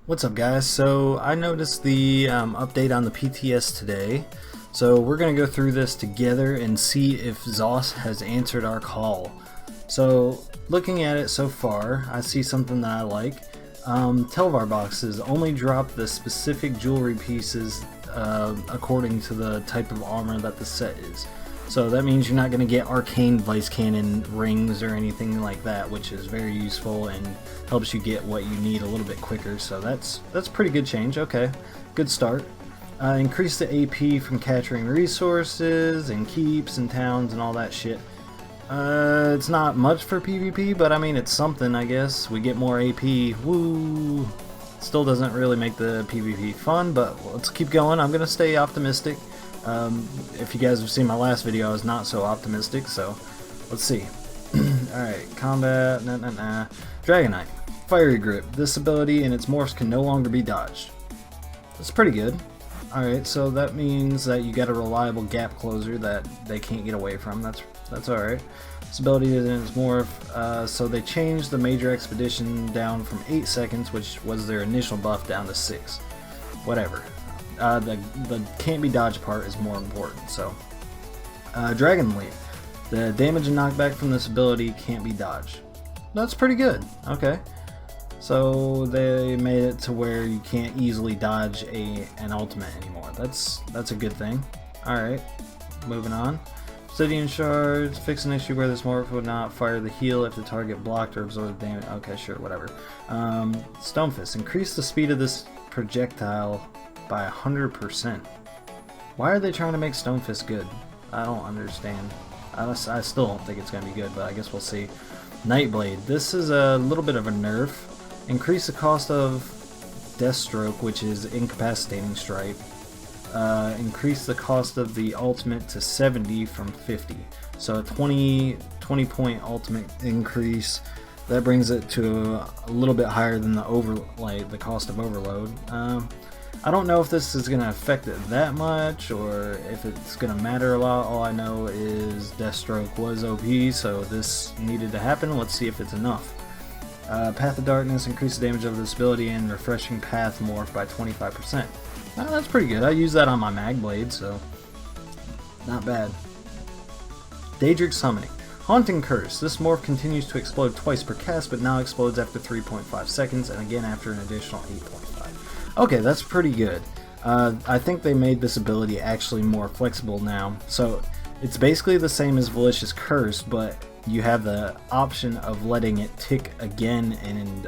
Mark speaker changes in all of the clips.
Speaker 1: What's up, guys? So I noticed the update on the PTS today, so we're going to go through this together and see if ZOS has answered our call. So looking at it so far, I see something that I like. Telvar boxes only drop the specific jewelry pieces according to the type of armor that the set is. So that means you're not going to get arcane vice cannon rings or anything like that, which is very useful and helps you get what you need a little bit quicker. So that's pretty good change. Okay, good start. Increase the AP from capturing resources and keeps and towns and all that shit. It's not much for PvP, but I mean it's something, I guess. We get more AP. Woo! Still doesn't really make the PvP fun, but let's keep going. I'm gonna stay optimistic. If you guys have seen my last video, I was not so optimistic, so let's see. Alright, combat, Dragonite. Fiery Grip. This ability and its morphs can no longer be dodged. That's pretty good. Alright, so that means that you got a reliable gap closer that they can't get away from. That's alright. This ability is in its morph, so they changed the major expedition down from 8 seconds, which was their initial buff, down to 6. Whatever. The can't be dodged part is more important. So, Dragon Leap. The damage and knockback from this ability can't be dodged. That's pretty good. Okay. So they made it to where you can't easily dodge an ultimate anymore. That's a good thing. Alright, moving on. Obsidian Shards. Fix an issue where this morph would not fire the heal if the target blocked or absorbed damage. Okay, sure, whatever. Stonefist. Increase the speed of this projectile by 100%. Why are they trying to make Stonefist good? I don't understand. I still don't think it's going to be good, but I guess we'll see. Nightblade. This is a little bit of a nerf. Increase the cost of Deathstroke, which is incapacitating strike. Increase the cost of the ultimate to 70 from 50. So a 20 point ultimate increase. That brings it to a little bit higher than the cost of Overload. I don't know if this is going to affect it that much or if it's going to matter a lot. All I know is Deathstroke was OP, so this needed to happen. Let's see if it's enough. Path of Darkness. Increase the damage of this ability and Refreshing Path morph by 25%. That's pretty good. I use that on my Magblade, so not bad. Daedric Summoning. Haunting Curse. This morph continues to explode twice per cast, but now explodes after 3.5 seconds and again after an additional 8.5. Okay, that's pretty good. I think they made this ability actually more flexible now. So it's basically the same as Malicious Curse, but you have the option of letting it tick again and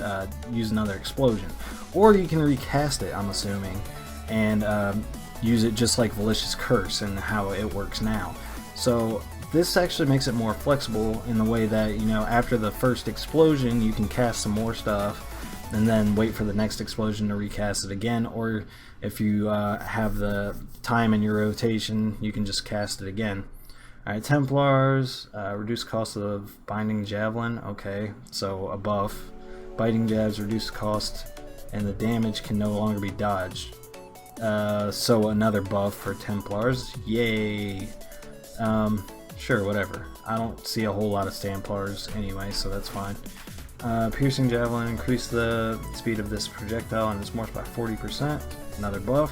Speaker 1: use another explosion. Or you can recast it, I'm assuming, and use it just like Malicious Curse and how it works now. So this actually makes it more flexible in the way that, you know, after the first explosion you can cast some more stuff and then wait for the next explosion to recast it again, or if you have the time in your rotation, you can just cast it again. Alright, Templars. Reduce cost of Binding Javelin. Okay, so a buff. Biting Jabs reduce cost and the damage can no longer be dodged. So another buff for Templars. Yay! Sure, whatever. I don't see a whole lot of Templars anyway, so that's fine. Piercing Javelin. Increase the speed of this projectile and its morph by 40%. Another buff.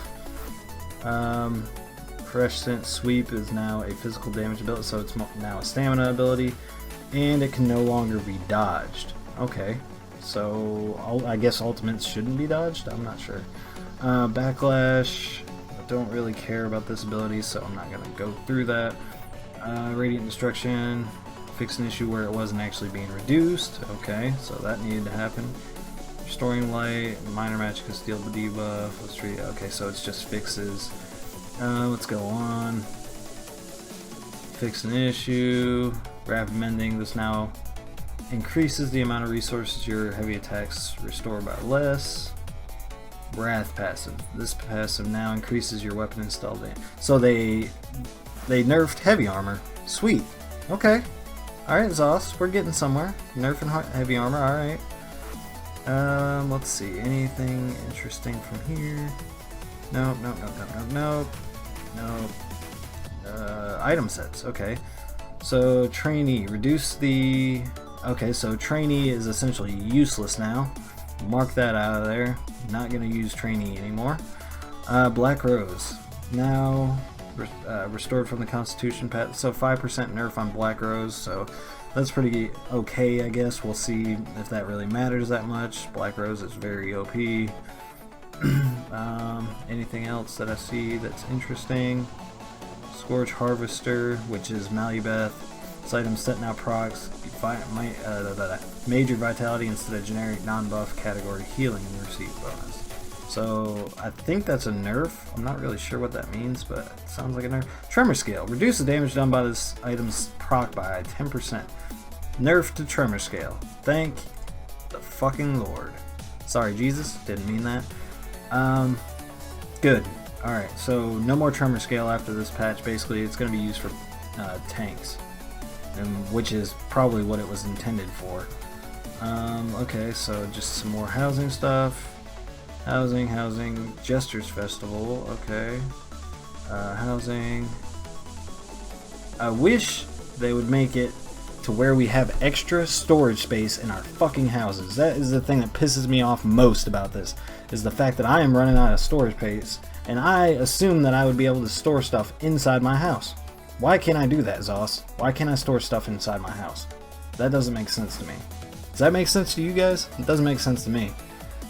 Speaker 1: Fresh Scent Sweep is now a physical damage ability, so it's now a stamina ability, and it can no longer be dodged. Okay, so I guess ultimates shouldn't be dodged? I'm not sure. Backlash. I don't really care about this ability, so I'm not going to go through that. Radiant Destruction. Fix an issue where it wasn't actually being reduced. Okay, so that needed to happen. Restoring Light. Minor Magic Steal the debuff. Let's treat. Okay, so it's just fixes. Let's go on. Fix an issue. Rapid Mending. This now increases the amount of resources your heavy attacks restore by less. Wrath passive. This passive now increases your weapon install damage. So they nerfed heavy armor. Sweet. Okay. Alright, Zos, we're getting somewhere. Nerfing heavy armor, alright. Let's see. Anything interesting from here? Nope. Item sets, okay. So, Trainee, reduce the... Okay, so Trainee is essentially useless now. mark that out of there. Not going to use trainee anymore. Black Rose. Now restored from the Constitution patch. So 5% nerf on Black Rose. So that's pretty okay, I guess. We'll see if that really matters that much. Black Rose is very OP. Anything else that I see that's interesting? Scorch Harvester, which is Malubeth. This item set now procs major vitality instead of generic non-buff category healing and receipt bonus. So I think that's a nerf. I'm not really sure what that means, but it sounds like a nerf. Tremor Scale. Reduce the damage done by this item's proc by 10%. Nerf to Tremor Scale. Thank the fucking Lord. Sorry, Jesus. Didn't mean that. Good. Alright, so no more Tremor Scale after this patch. Basically, it's going to be used for tanks, which is probably what it was intended for. Okay, so just some more housing stuff. Housing, Jester's Festival, okay. Housing. I wish they would make it to where we have extra storage space in our fucking houses. That is the thing that pisses me off most about this, is the fact that I am running out of storage space, and I assume that I would be able to store stuff inside my house. Why can't I do that, Zos? Why can't I store stuff inside my house? That doesn't make sense to me. Does that make sense to you guys? It doesn't make sense to me.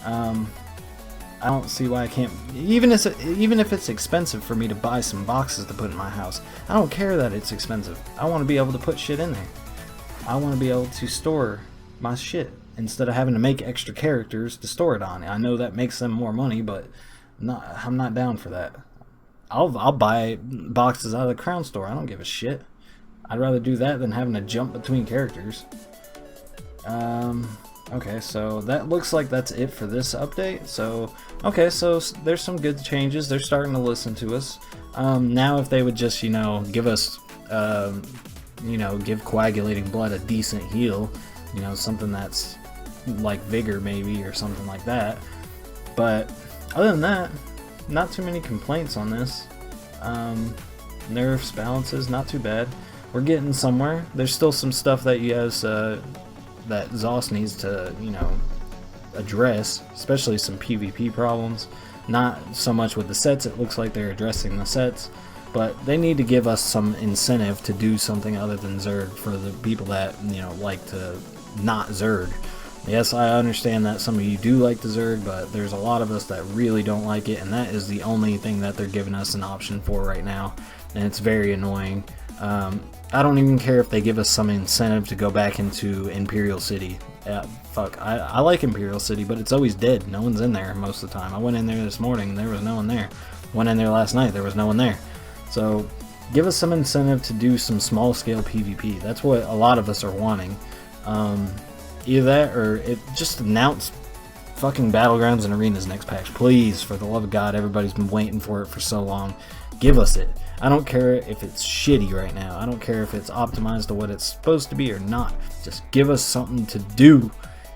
Speaker 1: I don't see why I can't, even if it's expensive for me to buy some boxes to put in my house. I don't care that it's expensive. I want to be able to put shit in there. I want to be able to store my shit instead of having to make extra characters to store it on. I know that makes them more money, but I'm not down for that. I'll buy boxes out of the Crown Store. I don't give a shit. I'd rather do that than having to jump between characters. Okay, so that looks like that's it for this update. So, okay, so there's some good changes. They're starting to listen to us. Now if they would just, give us, give coagulating blood a decent heal, something that's like Vigor maybe or something like that. But other than that, not too many complaints on this. Nerfs, balances, not too bad. We're getting somewhere. There's still some stuff that you guys, that Zos needs to, address, especially some PvP problems. Not so much with the sets, it looks like they're addressing the sets, but they need to give us some incentive to do something other than Zerg for the people that, like to not Zerg. Yes, I understand that some of you do like the Zerg, but there's a lot of us that really don't like it, and that is the only thing that they're giving us an option for right now, and it's very annoying. I don't even care if they give us some incentive to go back into Imperial City. Fuck, I like Imperial City, but it's always dead. No one's in there most of the time. I went in there this morning and there was no one there. Went in there last night, there was no one there. So give us some incentive to do some small scale PvP. That's what a lot of us are wanting. Either that or just announce fucking Battlegrounds and Arenas next patch. Please, for the love of God, everybody's been waiting for it for so long. Give us it. I don't care if it's shitty right now. I don't care if it's optimized to what it's supposed to be or not. Just give us something to do.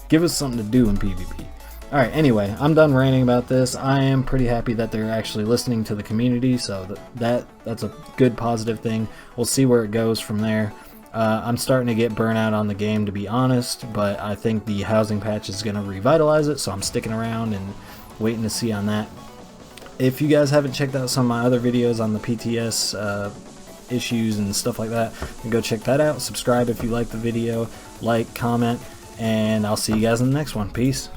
Speaker 1: Give us something to do in PvP. Alright, anyway, I'm done ranting about this. I am pretty happy that they're actually listening to the community, so that's a good positive thing. We'll see where it goes from there. I'm starting to get burnout on the game, to be honest, but I think the housing patch is going to revitalize it, so I'm sticking around and waiting to see on that. If you guys haven't checked out some of my other videos on the PTS issues and stuff like that, go check that out. Subscribe if you like the video, like, comment, and I'll see you guys in the next one. Peace.